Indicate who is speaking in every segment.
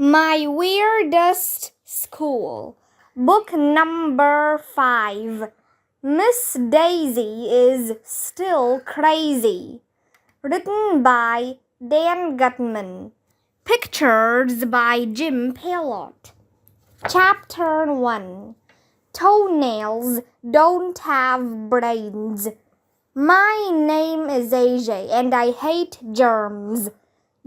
Speaker 1: My Weirdest School, Book Number 5. Miss Daisy is Still Crazy. Written by Dan Gutman. Pictures by Jim Pelot. Chapter 1. Toenails Don't Have Brains. My name is AJ and I hate germs.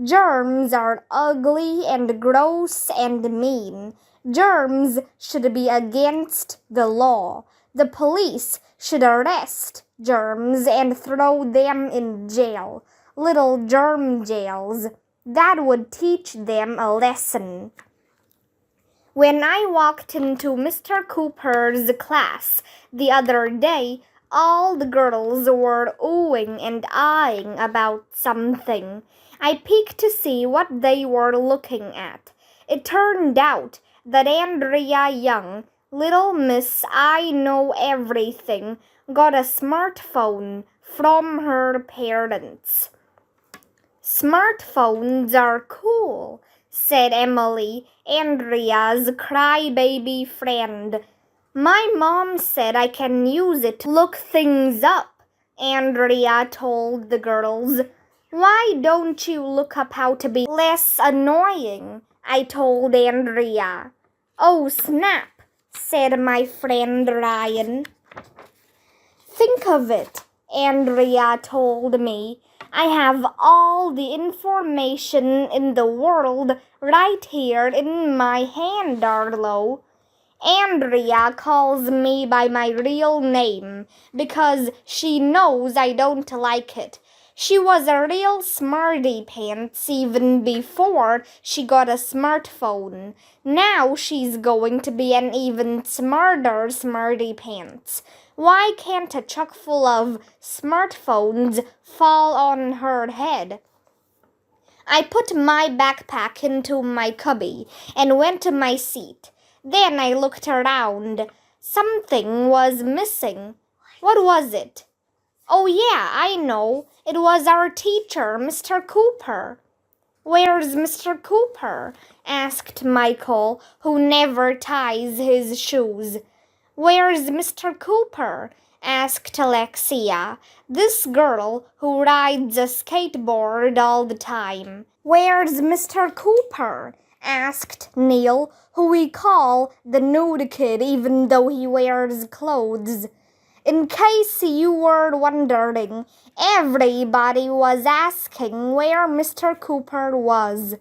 Speaker 1: Germs are ugly and gross and mean. Germs should be against the law. The police should arrest germs and throw them in jail. Little germ jails. That would teach them a lesson. When I walked into Mr. Cooper's class the other day, all the girls were oohing and eyeing about something. I peeked to see what they were looking at. It turned out that Andrea Young, Little Miss I Know Everything, got a smartphone from her parents. Smartphones are cool, said Emily, Andrea's crybaby friend. My mom said I can use it to look things up, Andrea told the girls. Why don't you look up how to be less annoying? I told Andrea. Oh, snap, said my friend Ryan. Think of it, Andrea told me. I have all the information in the world right here in my hand, Darlo. Andrea calls me by my real name because she knows I don't like it. She was a real smarty pants even before she got a smartphone. Now she's going to be an even smarter smarty pants. Why can't a chuck full of smartphones fall on her head? I put my backpack into my cubby and went to my seat. Then I looked around. Something was missing. What was it? Oh yeah, I know. It was our teacher, Mr. Cooper. Where's Mr. Cooper? Asked Michael, who never ties his shoes. Where's Mr. Cooper? Asked Alexia, this girl who rides a skateboard all the time. Where's Mr. Cooper? Asked Neil, who we call the nude kid even though he wears clothes. In case you were wondering, everybody was asking where Mr. Cooper was.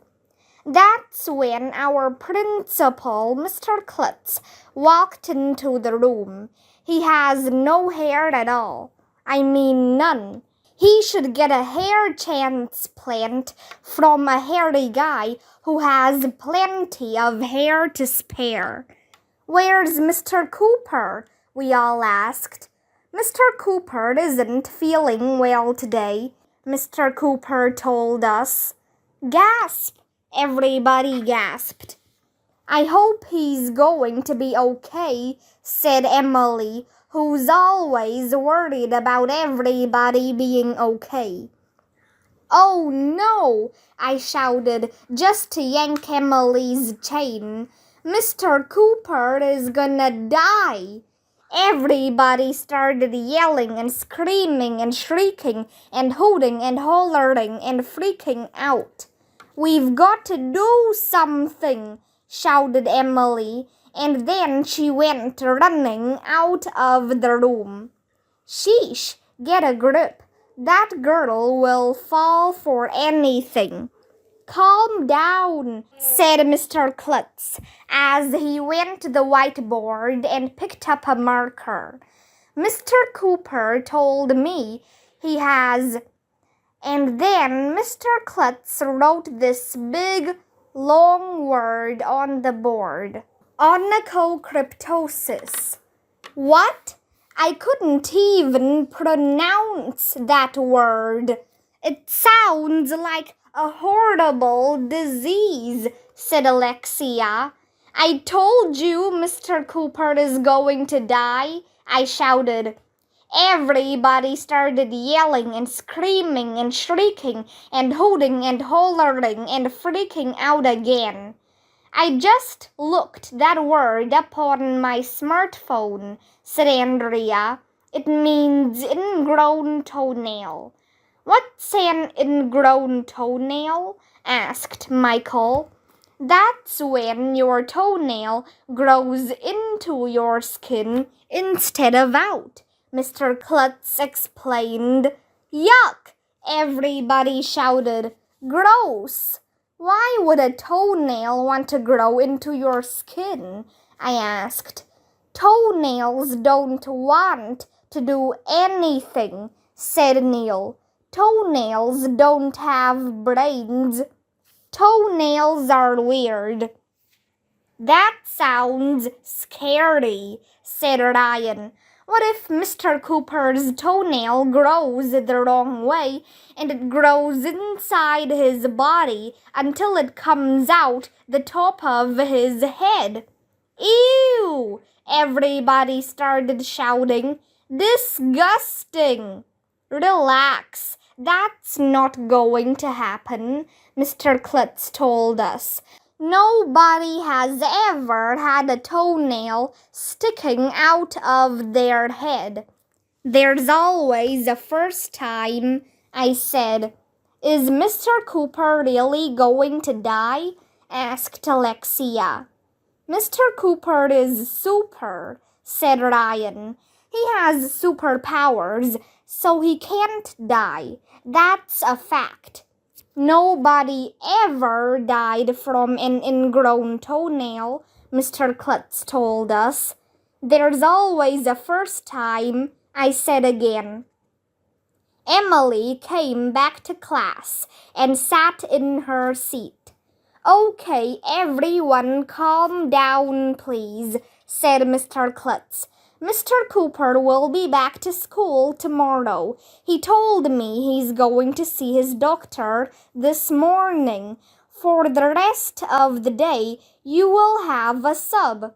Speaker 1: That's when our principal, Mr. Klutz, walked into the room. He has no hair at all. I mean none. He should get a hair transplant from a hairy guy who has plenty of hair to spare. Where's Mr. Cooper? We all asked. Mr. Cooper isn't feeling well today, Mr. Cooper told us. Gasp! Everybody gasped. I hope he's going to be okay, said Emily, who's always worried about everybody being okay. Oh no, I shouted just to yank Emily's chain. Mr. Cooper is gonna die. Everybody started yelling and screaming and shrieking and hooting and hollering and freaking out. We've got to do something, shouted Emily, and then she went running out of the room. Sheesh, get a grip. That girl will fall for anything. Calm down, said Mr. Klutz as he went to the whiteboard and picked up a marker. Mr. Cooper told me he has... And then Mr. Klutz wrote this big, long word on the board. Onychocryptosis. What? I couldn't even pronounce that word. It sounds like a horrible disease, said Alexia. I told you Mr. Cooper is going to die, I shouted. Everybody started yelling and screaming and shrieking and hooting and hollering and freaking out again. I just looked that word up on my smartphone, said Andrea. It means ingrown toenail. What's an ingrown toenail? Asked Michael. That's when your toenail grows into your skin instead of out, Mr. Klutz explained. Yuck! Everybody shouted. Gross! Why would a toenail want to grow into your skin? I asked. Toenails don't want to do anything, said Neil. Toenails don't have brains. Toenails are weird. That sounds scary, said Ryan. What if Mr. Cooper's toenail grows the wrong way and it grows inside his body until it comes out the top of his head? Ew! Everybody started shouting. Disgusting! Relax. That's not going to happen, Mr. Klutz told us. Nobody has ever had a toenail sticking out of their head. There's always a first time, I said. Is Mr. Cooper really going to die? Asked Alexia. Mr. Cooper is super, said Ryan. He has superpowers, so he can't die. That's a fact. Nobody ever died from an ingrown toenail, Mr. Klutz told us. There's always a first time, I said again. Emily came back to class and sat in her seat. Okay, everyone calm down, please, said Mr. Klutz. Mr. Cooper will be back to school tomorrow. He told me he's going to see his doctor this morning. For the rest of the day, you will have a sub.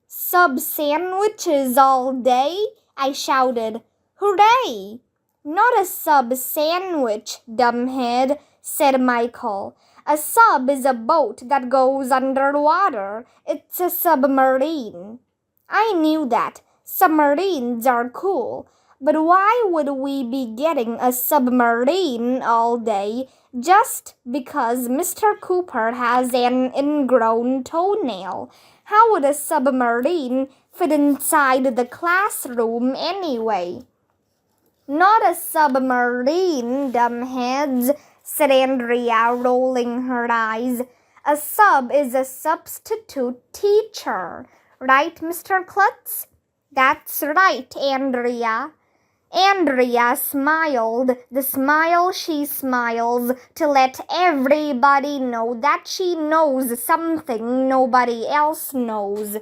Speaker 1: Sub sandwiches all day? I shouted. Hooray! Not a sub sandwich, dumbhead, said Michael. A sub is a boat that goes underwater. It's a submarine. I knew that. Submarines are cool, but why would we be getting a submarine all day just because Mr. Cooper has an ingrown toenail? How would a submarine fit inside the classroom anyway? Not a submarine, dumbheads, said Andrea, rolling her eyes. A sub is a substitute teacher, right, Mr. Klutz? That's right, Andrea. Andrea smiled, the smile she smiles to let everybody know that she knows something nobody else knows.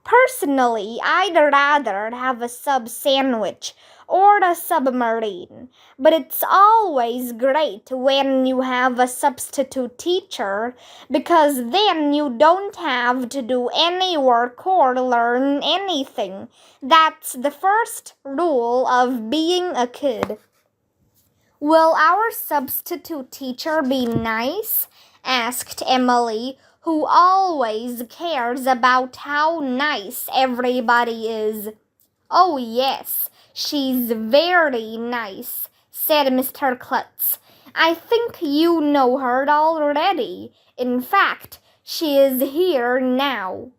Speaker 1: Personally, I'd rather have a sub sandwich or a submarine, but it's always great when you have a substitute teacher because then you don't have to do any work or learn anything. That's the first rule of being a kid. Will our substitute teacher be nice? Asked Emily, who always cares about how nice everybody is. Oh, yes, she's very nice, said Mr. Klutz. I think you know her already. In fact, she is here now.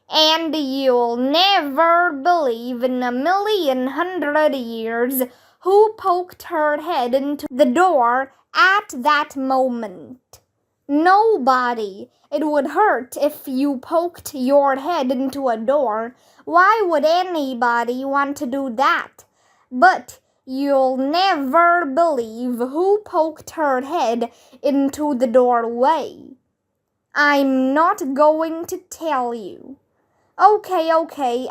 Speaker 1: And you'll never believe in 1,100,000 years who poked her head into the door at that moment. Nobody. It would hurt if you poked your head into a door. Why would anybody want to do that? But you'll never believe who poked her head into the doorway. I'm not going to tell you. Okay,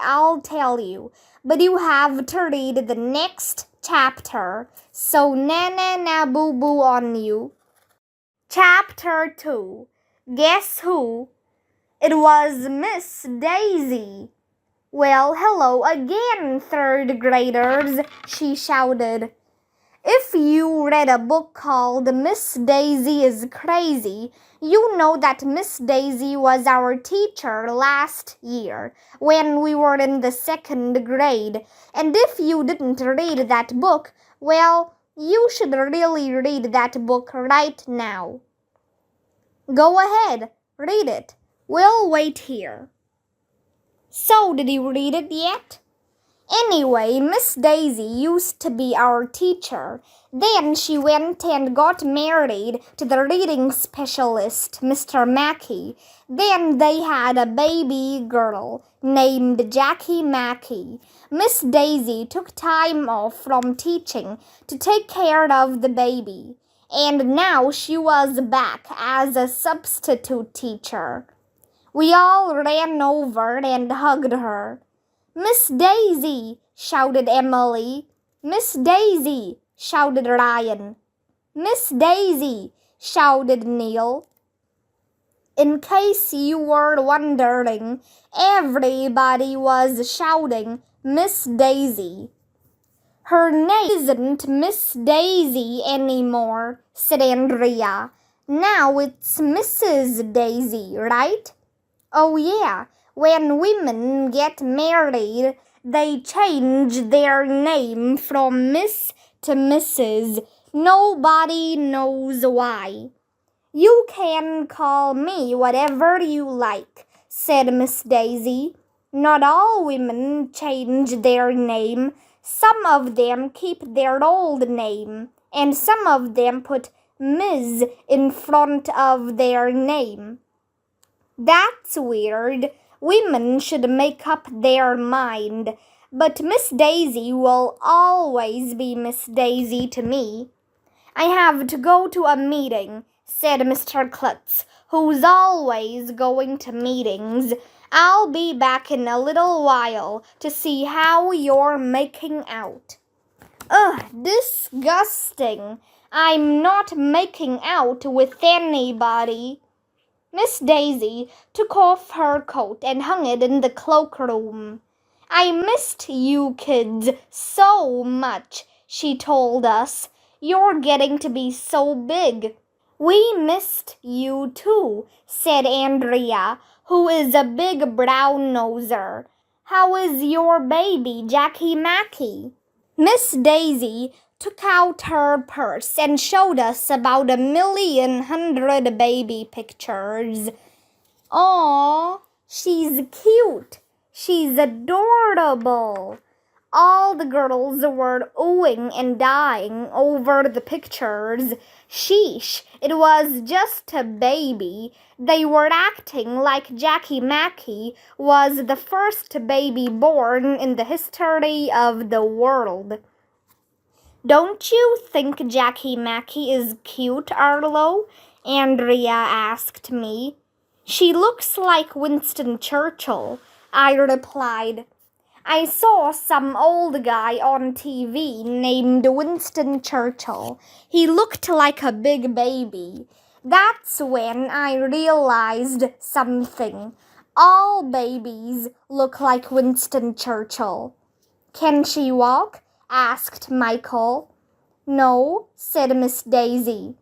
Speaker 1: I'll tell you. But you have to read the next chapter. So na boo boo on you. Chapter 2. Guess who? It was Miss Daisy. Well, hello again, third graders, she shouted. If you read a book called Miss Daisy is Crazy, you know that Miss Daisy was our teacher last year when we were in the 2nd grade. And if you didn't read that book, well, you should really read that book right now. Go ahead, read it. We'll wait here. So, did you read it yet? Anyway, Miss Daisy used to be our teacher. Then she went and got married to the reading specialist, Mr. Mackey. Then they had a baby girl named Jackie Mackey. Miss Daisy took time off from teaching to take care of the baby. And now she was back as a substitute teacher. We all ran over and hugged her. "Miss Daisy!" shouted Emily. "Miss Daisy!" shouted Ryan. "Miss Daisy!" shouted Neil. In case you were wondering, everybody was shouting Miss Daisy. "Her name isn't Miss Daisy anymore," said Andrea. "Now it's Mrs. Daisy, right?" "Oh yeah, when women get married, they change their name from Miss to Mrs. Nobody knows why." "You can call me whatever you like," said Miss Daisy. "Not all women change their name. Some of them keep their old name, and some of them put Ms. in front of their name." "That's weird. Women should make up their mind. But Miss Daisy will always be Miss Daisy to me." "I have to go to a meeting," said Mr. Klutz, who's always going to meetings. "I'll be back in a little while to see how you're making out." "Ugh, disgusting. I'm not making out with anybody." Miss Daisy took off her coat and hung it in the cloakroom. "I missed you kids so much," she told us. "You're getting to be so big." "We missed you too," said Andrea, who is a big brown-noser. "How is your baby, Jackie Mackey?" Miss Daisy took out her purse and showed us about 1,100,000 baby pictures. "Aw, she's cute. She's adorable." All the girls were oohing and dying over the pictures. Sheesh, it was just a baby. They were acting like Jackie Mackey was the first baby born in the history of the world. "Don't you think Jackie Mackey is cute, Arlo?" Andrea asked me. "She looks like Winston Churchill," I replied. "I saw some old guy on TV named Winston Churchill. He looked like a big baby. That's when I realized something. All babies look like Winston Churchill." "Can she walk?" asked Michael. "No," said Miss Daisy.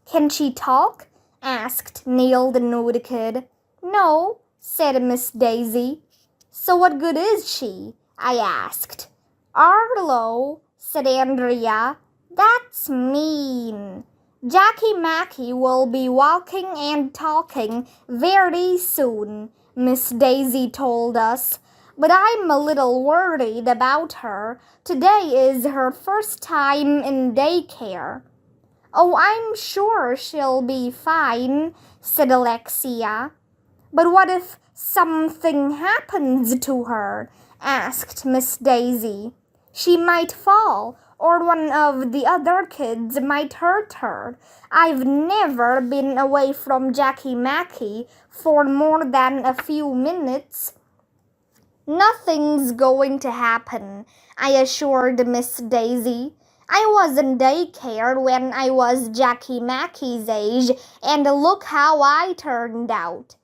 Speaker 1: "Can she talk?" asked Neil the nude kid. "No," said Miss Daisy. "So what good is she?" I asked. "Arlo," said Andrea. "That's mean. Jackie Mackey will be walking and talking very soon," Miss Daisy told us. "But I'm a little worried about her. Today is her first time in daycare." "Oh, I'm sure she'll be fine," said Alexia. "But what if something happens to her?" asked Miss Daisy. "She might fall, or one of the other kids might hurt her. I've never been away from Jackie Mackey for more than a few minutes." "Nothing's going to happen," I assured Miss Daisy. "I was in daycare when I was Jackie Mackey's age, and look how I turned out."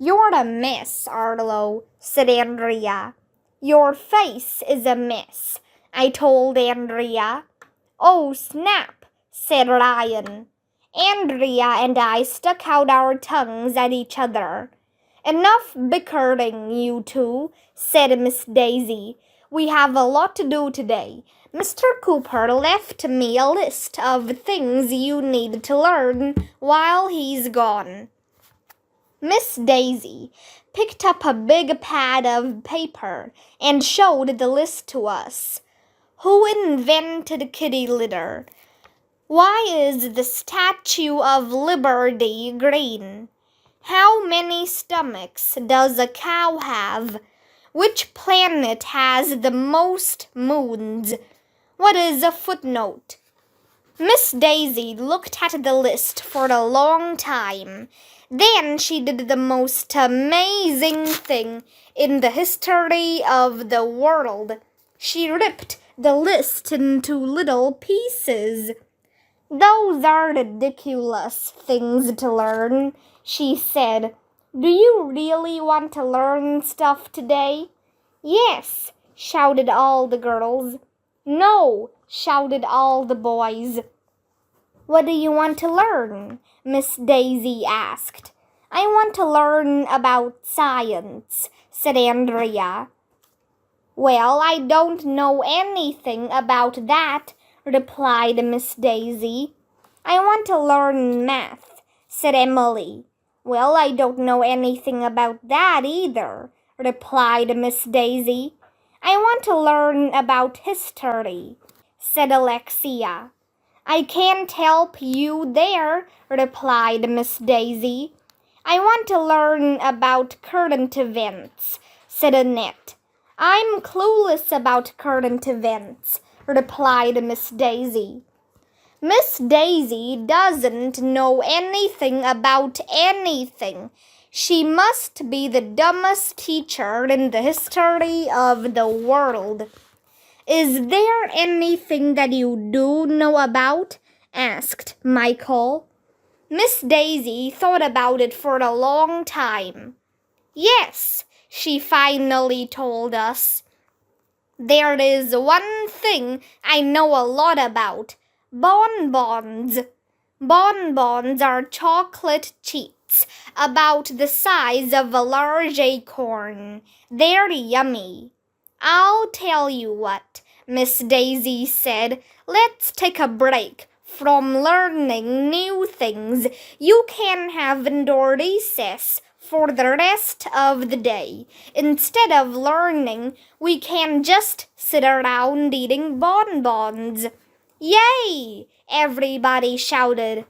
Speaker 1: "You're a mess, Arlo," said Andrea. "Your face is a mess," I told Andrea. "Oh, snap," said Ryan. Andrea and I stuck out our tongues at each other. "Enough bickering, you two," said Miss Daisy. "We have a lot to do today. Mr. Cooper left me a list of things you need to learn while he's gone." Miss Daisy picked up a big pad of paper and showed the list to us. "Who invented kitty litter? Why is the Statue of Liberty green? How many stomachs does a cow have? Which planet has the most moons? What is a footnote?" Miss Daisy looked at the list for a long time. Then she did the most amazing thing in the history of the world. She ripped the list into little pieces. "Those are ridiculous things to learn," she said. "Do you really want to learn stuff today?" "Yes," shouted all the girls. "No," shouted all the boys. "What do you want to learn?" Miss Daisy asked. "I want to learn about science," said Andrea. "Well, I don't know anything about that," replied Miss Daisy. "I want to learn math," said Emily. "Well, I don't know anything about that either," replied Miss Daisy. "I want to learn about history," said Alexia. "I can't help you there," replied Miss Daisy. "I want to learn about current events," said Annette. "I'm clueless about current events," replied Miss Daisy. "Miss Daisy doesn't know anything about anything. She must be the dumbest teacher in the history of the world." "Is there anything that you do know about?" asked Michael. Miss Daisy thought about it for a long time. "Yes," she finally told us. "There is one thing I know a lot about. Bonbons. Bonbons are chocolate treats about the size of a large acorn. They're yummy." "I'll tell you what," Miss Daisy said. "Let's take a break from learning new things. You can have indoor recess for the rest of the day. Instead of learning, we can just sit around eating bonbons." "Yay!" everybody shouted.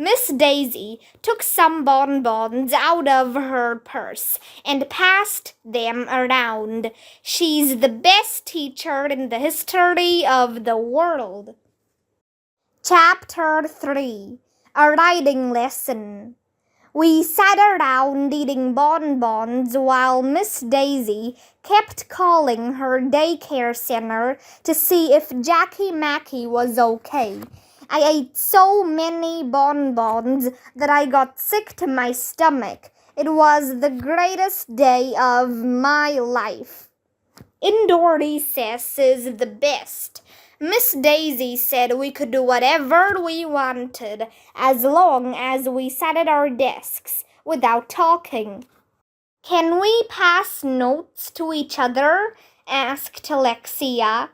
Speaker 1: Miss Daisy took some bonbons out of her purse and passed them around. "She's the best teacher in the history of the world." Chapter 3. A Writing Lesson. We sat around eating bonbons while Miss Daisy kept calling her daycare center to see if Jackie Mackie was okay. I ate so many bonbons that I got sick to my stomach. It was the greatest day of my life. Indoor recess is the best. Miss Daisy said we could do whatever we wanted as long as we sat at our desks without talking. "Can we pass notes to each other?" asked Alexia.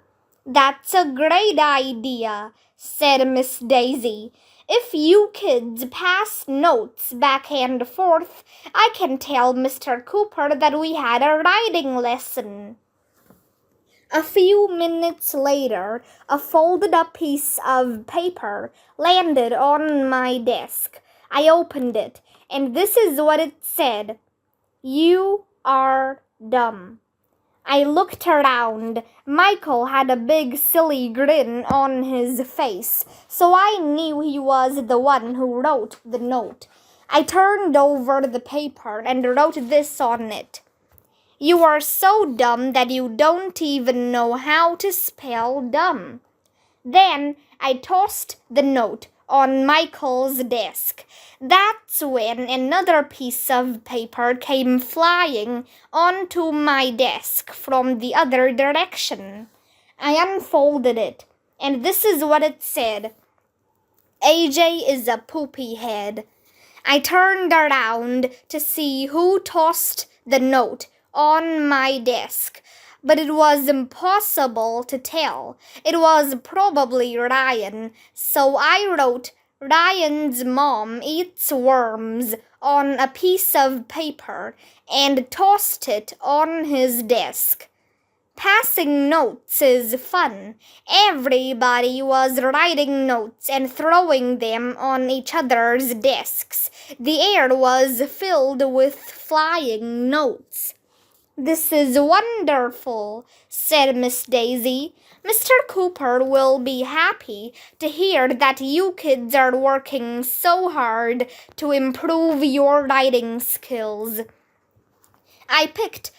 Speaker 1: "That's a great idea," said Miss Daisy. "If you kids pass notes back and forth, I can tell Mr. Cooper that we had a writing lesson." A few minutes later, a folded-up piece of paper landed on my desk. I opened it, and this is what it said: "You are dumb." I looked around. Michael had a big silly grin on his face, so I knew he was the one who wrote the note. I turned over the paper and wrote this on it: "You are so dumb that you don't even know how to spell dumb." Then I tossed the note on Michael's desk. That's when another piece of paper came flying onto my desk from the other direction. I unfolded it. And this is what it said. AJ is a poopy head. I turned around to see who tossed the note on my desk, but it was impossible to tell. It was probably Ryan, so I wrote Ryan's mom eats worms on a piece of paper and tossed it on his desk. Passing notes is fun. Everybody was writing notes and throwing them on each other's desks. The air was filled with flying notes. This is wonderful, said Miss Daisy. Mr. Cooper will be happy to hear that you kids are working so hard to improve your writing skills. I picked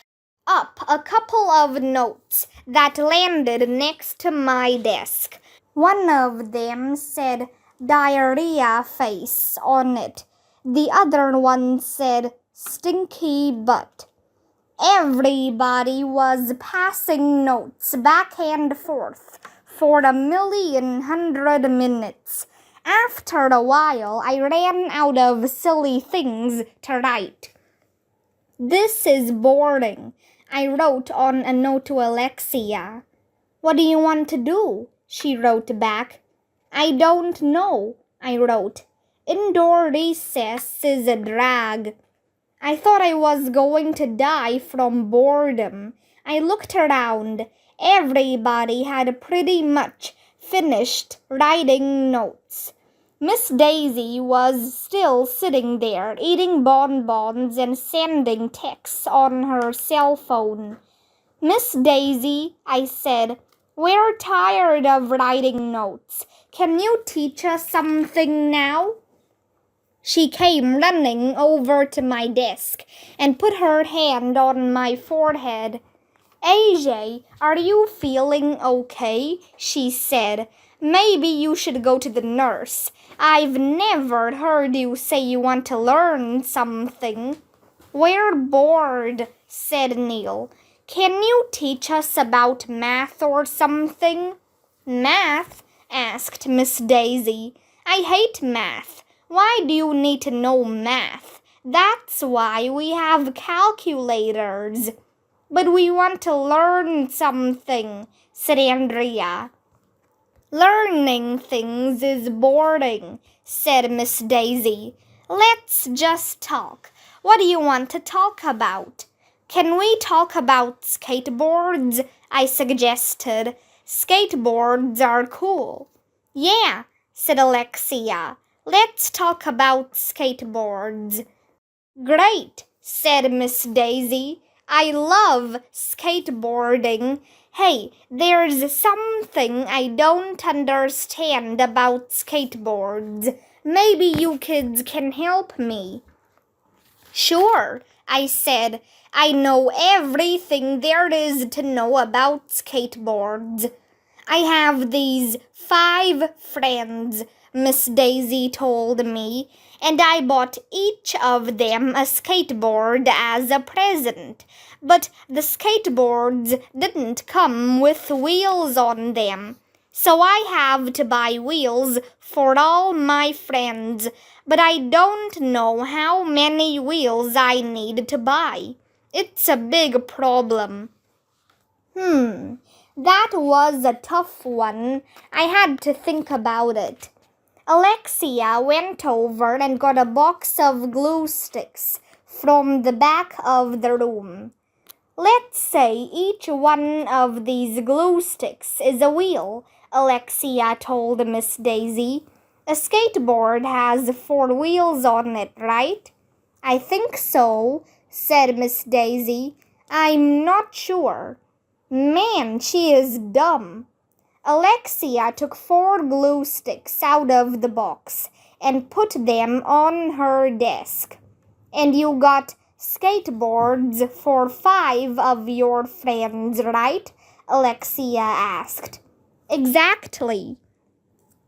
Speaker 1: up a couple of notes that landed next to my desk. One of them said diarrhea face on it. The other one said stinky butt. Everybody was passing notes back and forth for 1,100 minutes. After a while, I ran out of silly things to write. This is boring, I wrote on a note to Alexia. What do you want to do? She wrote back. I don't know, I wrote. Indoor recess is a drag. I thought I was going to die from boredom. I looked around. Everybody had pretty much finished writing notes. Miss Daisy was still sitting there, eating bonbons and sending texts on her cell phone. Miss Daisy, I said, we're tired of writing notes. Can you teach us something now? She came running over to my desk and put her hand on my forehead. AJ, are you feeling okay? She said. Maybe you should go to the nurse. I've never heard you say you want to learn something. We're bored, said Neil. Can you teach us about math or something? Math? Asked Miss Daisy. I hate math. Why do you need to know math? That's why we have calculators. But we want to learn something, said Andrea. Learning things is boring, said Miss Daisy. Let's just talk. What do you want to talk about? Can we talk about skateboards? I suggested. Skateboards are cool. Yeah, said Alexia. Let's talk about skateboards. Great, said Miss Daisy. I love skateboarding. Hey, there's something I don't understand about skateboards. Maybe you kids can help me. Sure, I said. I know everything there is to know about skateboards. I have these 5 friends, Miss Daisy told me, and I bought each of them a skateboard as a present. But the skateboards didn't come with wheels on them. So I have to buy wheels for all my friends, but I don't know how many wheels I need to buy. It's a big problem. That was a tough one. I had to think about it. Alexia went over and got a box of glue sticks from the back of the room. Let's say each one of these glue sticks is a wheel, Alexia told Miss Daisy. A skateboard has 4 wheels on it, right? I think so, said Miss Daisy. I'm not sure. Man, she is dumb. Alexia took 4 glue sticks out of the box and put them on her desk. And you got skateboards for 5 of your friends, right? Alexia asked. Exactly.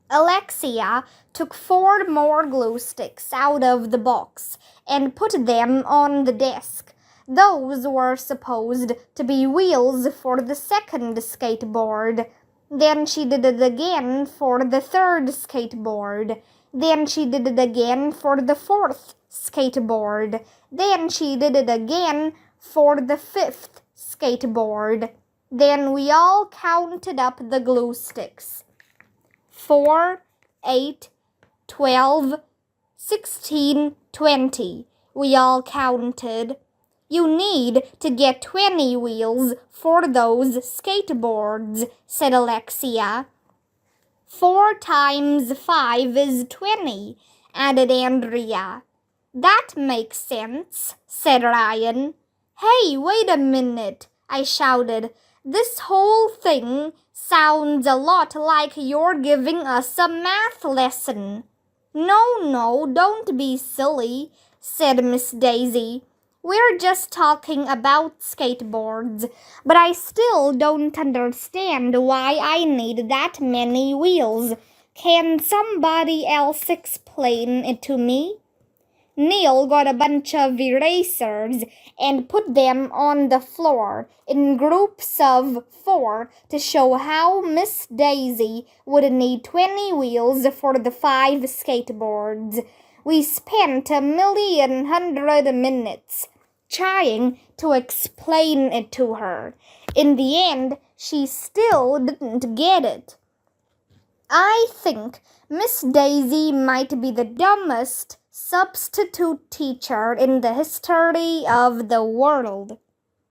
Speaker 1: Alexia took 4 more glue sticks out of the box and put them on the desk. Those were supposed to be wheels for the second skateboard. Then she did it again for the third skateboard. Then she did it again for the fourth skateboard. Then she did it again for the fifth skateboard. Then we all counted up the glue sticks. 4, 8, 12, 16, 20. We all counted. You need to get 20 wheels for those skateboards, said Alexia. 4 times 5 is 20, added Andrea. That makes sense, said Ryan. Hey, wait a minute, I shouted. This whole thing sounds a lot like you're giving us a math lesson. No, don't be silly, said Miss Daisy. We're just talking about skateboards, but I still don't understand why I need that many wheels. Can somebody else explain it to me? Neil got a bunch of erasers and put them on the floor in groups of 4 to show how Miss Daisy would need 20 wheels for the 5 skateboards. We spent 1,100 minutes trying to explain it to her. In the end, she still didn't get it. I think Miss Daisy might be the dumbest substitute teacher in the history of the world.